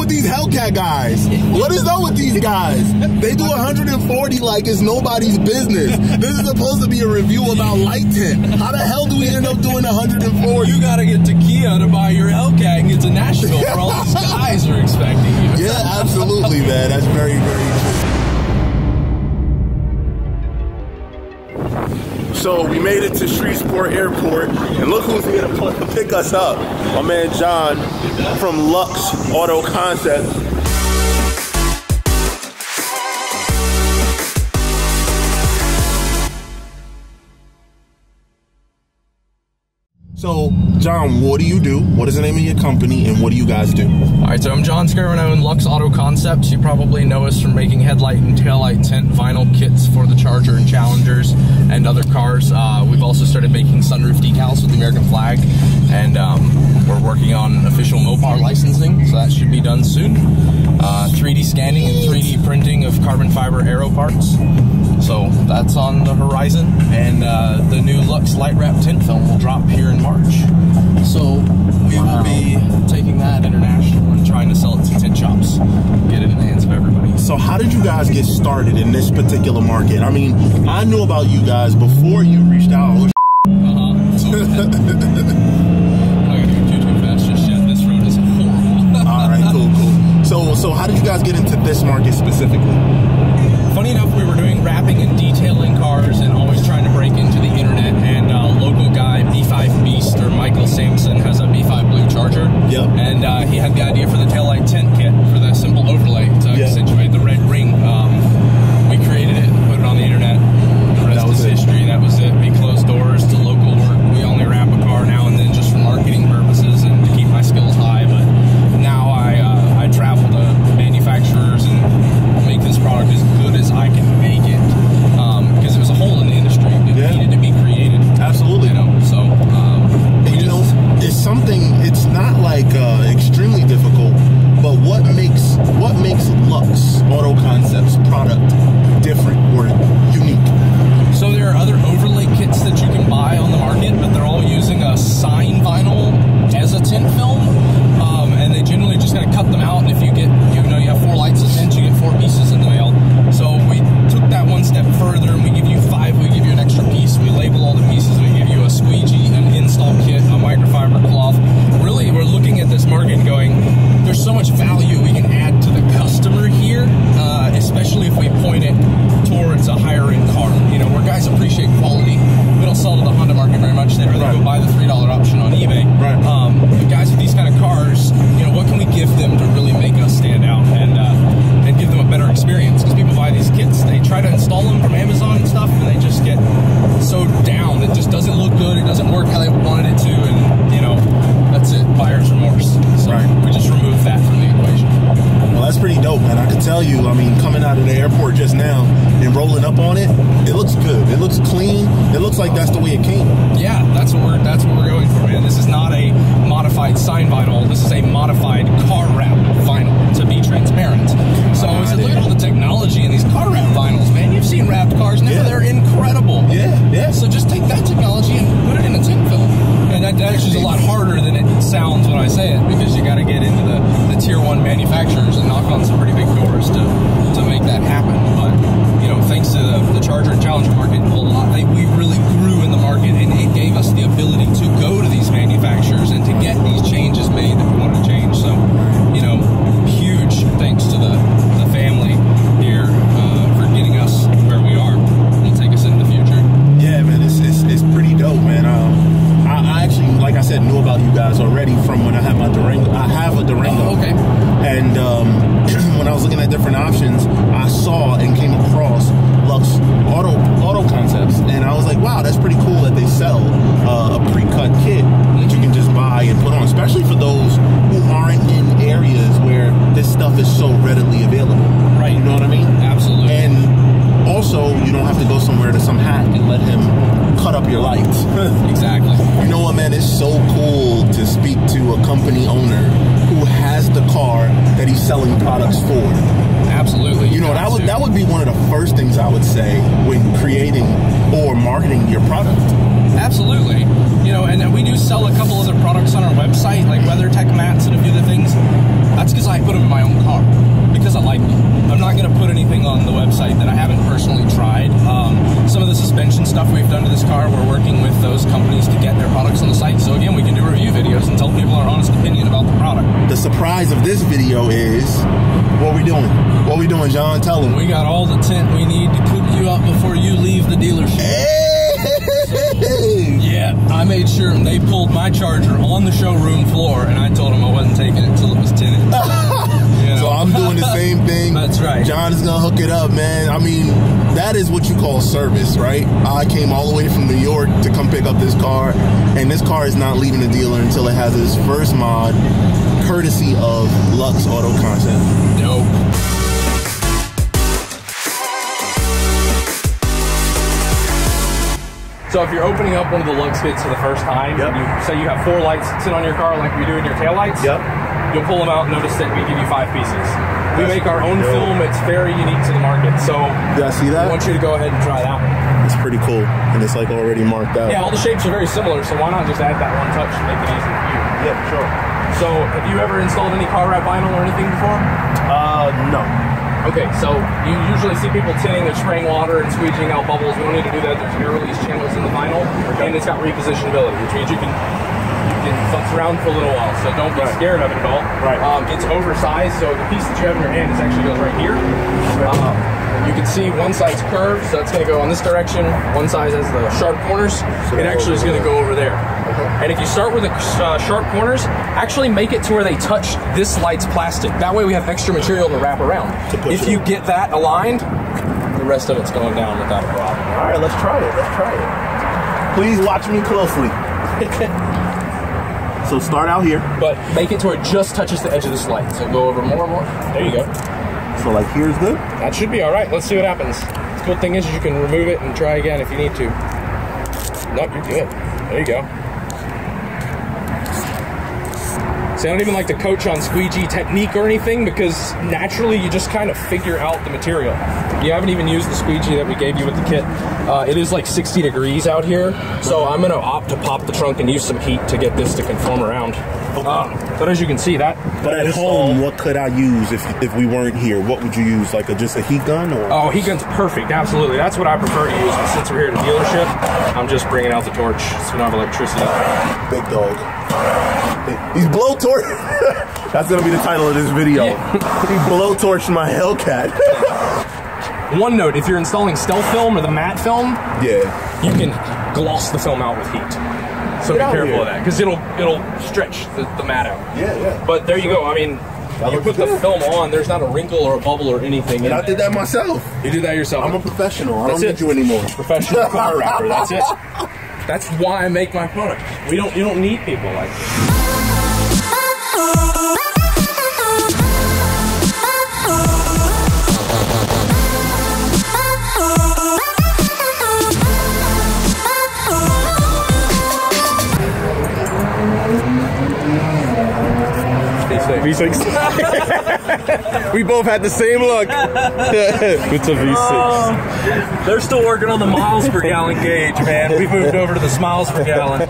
with these Hellcat guys? What is up with these guys? They do 140 like it's nobody's business. This is supposed to be a review about light tint. How the hell do we end up doing 140? You gotta get to Kia to buy your Hellcat and get to Nashville where all these guys are expecting you. Yeah, absolutely, man. That's very, very true. So we made it to Shreveport Airport, and look who's here to pick us up. My man John from Luxe Auto Concepts. So, John, what do you do? What is the name of your company, and what do you guys do? All right, so I'm John Scarrow, and I own Luxe Auto Concepts. You probably know us from making headlight and taillight tint vinyl kits for the Charger and Challengers and other cars. We've also started making sunroof decals with the American flag, and we're working on official Mopar licensing, so that should be done soon. 3D scanning and 3D printing of carbon fiber aero parts. So that's on the horizon, and the new Luxe light wrap tint film will drop here in March. So we will be taking that international and trying to sell it to tint shops, get it in the hands of everybody. So how did you guys get started in this particular market? I mean, I knew about you guys before you reached out. I'm not gonna go too fast just yet. This road is horrible. All right, cool. So how did you guys get into this market specifically? Funny enough, we were doing wrapping and detailing cars and always trying to break into the internet, and local guy, B5 Beast, or Michael Sampson, has a B5 Blue Charger. Yep. And he had the idea for the taillight tint kit for the simple overlay to accentuate the red ring. We created it, put it on the internet. The rest is history. That was it. We closed doors to local work. We only wrap a car now and then just for marketing purposes and to keep my skills high, but now I travel to manufacturers and make this product as good as I can make it, because there was a hole in the industry. It needed to be created. Absolutely. You know, so it's something. It's not like extremely difficult, but what makes Luxe Auto Concepts product different or unique? So there are other overlay kits that you can buy on the market, but they're all using a sign vinyl as a tint film, and they generally just gotta cut them out. And if you get, you have 4 lights of tint, you get 4 pieces in the mail. So we took that one step further, and we give you 5. We give you an extra piece. We label all the pieces. We give you a squeegee, an install kit, a microfiber cloth. Really, we're looking at this market and going, there's so much value we can add to the customer here, especially if we point it towards a higher end car. Where guys appreciate quality. We don't sell to the Honda market very much. They'd rather go buy the $3 option on eBay. Right. But guys with these kind of cars, what can we give them to really make us stand out and give them a better experience? Because people buy these kits, they try to install them from Amazon and stuff, and they just get so down. It just doesn't look good. It doesn't work how they wanted it to, and that's it. Buyer's remorse. So we just removed that from the equation. Well, that's pretty dope, man. I can tell you, coming out of the airport just now and rolling up on it, it looks good. It looks clean. It looks like that's the way it came. Yeah, that's what we're going for, man. This is not a modified sign vinyl. This is a modified car wrap vinyl, to be transparent. So I said, look at all the technology in these car wrap vinyls, man. You've seen wrapped cars now. They're incredible. Yeah. So just take that technology and put it in a tint film. And that actually is a lot harder than it sounds when I say it, because you got to get into the tier 1 manufacturers and knock on some pretty big doors to make that happen. But thanks to the Charger and Challenger market, we really grew in the market, and it gave us the ability to go to these manufacturers and to get these changes made that we wanted to change. So huge thanks to the family here for getting us where we are. It'll take us into the future. Yeah, man, it's pretty dope, man. I actually, like I said, knew about you guys already from when I had my Durango. I have a Durango. Oh, okay. And when I was looking at different options, I saw and came across Luxe Auto Concepts, and I was like, wow, that's pretty cool that they sell a pre-cut kit that you can just buy and put on, especially for those who aren't in areas where this stuff is so readily available. Right. You know what I mean? Absolutely. And also, you don't have to go somewhere to some hack and let him cut up your lights. Exactly. You know what, man? It's so cool to speak to a company owner who has the car that he's selling products for. Absolutely. That would be one of the first things I would say when creating or marketing your product. Absolutely. And we do sell a couple other products on our website, like WeatherTech mats and a few other things. That's because I put them in my website that I haven't personally tried. Some of the suspension stuff we've done to this car, we're working with those companies to get their products on the site. So again, we can do review videos and tell people our honest opinion about the product. The surprise of this video is, what we doing? What we doing, John? Tell them. We got all the tint we need to cook you up before you leave the dealership. Hey! Yeah, I made sure they pulled my Charger on the showroom floor, and I told them I wasn't taking it until it was tinted. You know? So I'm doing the same thing. That's right. John is gonna hook it up, man. I mean, that is what you call service, right? I came all the way from New York to come pick up this car, and this car is not leaving the dealer until it has its first mod, courtesy of Luxe Auto Concepts. Dope. So if you're opening up one of the Luxe kits for the first time, and you say you have 4 lights sit on your car like we do in your taillights, you'll pull them out and notice that we give you 5 pieces. We make our own film. It's very unique to the market. So you guys see that? I want you to go ahead and try that one. It's pretty cool, and it's like already marked out. Yeah, all the shapes are very similar, so why not just add that one touch to make it easy for you? Yeah, for sure. So have you ever installed any car wrap vinyl or anything before? No. Okay, so you usually see people tinting, they're spraying water and squeegeeing out bubbles. We don't need to do that. There's air release channels in the vinyl, and it's got repositionability, which means you can futz around for a little while. So don't be scared of it at all. Right. It's oversized, so the piece that you have in your hand actually goes right here. You can see one side's curved, so it's going to go on this direction. One side has the sharp corners. So it actually is going to go over there. And if you start with the sharp corners, actually make it to where they touch this light's plastic. That way we have extra material to wrap around. If you get that aligned, the rest of it's going down without a problem. All right, let's try it. Let's try it. Please watch me closely. So start out here. But make it to where it just touches the edge of this light. So go over more and more. There you go. So like here's good? That should be all right. Let's see what happens. The cool thing is you can remove it and try again if you need to. Nope, you're good. There you go. See, I don't even like to coach on squeegee technique or anything because naturally you just kind of figure out the material. You haven't even used the squeegee that we gave you with the kit. It is like 60 degrees out here, so I'm going to opt to pop the trunk and use some heat to get this to conform around. But as you can see, that... But at home, what could I use if we weren't here? What would you use? Like just a heat gun? Or? Oh, heat gun's perfect. Absolutely. That's what I prefer to use. But since we're here at the dealership, I'm just bringing out the torch so we don't have electricity. Big dog. He's blowtorch. That's going to be the title of this video. Yeah. He blowtorched my Hellcat. One note, if you're installing stealth film or the matte film, you can gloss the film out with heat. So be careful of that, because it'll stretch the matte out. Yeah. But there you go. I mean, you put the film on, there's not a wrinkle or a bubble or anything. And I did that myself. You did that yourself. I'm a professional. I don't need you anymore. Professional car wrapper. That's it. That's why I make my product. You don't need people like this. V6. We both had the same look. It's a V6. They're still working on the miles per gallon gauge, man. We moved over to the miles per gallon.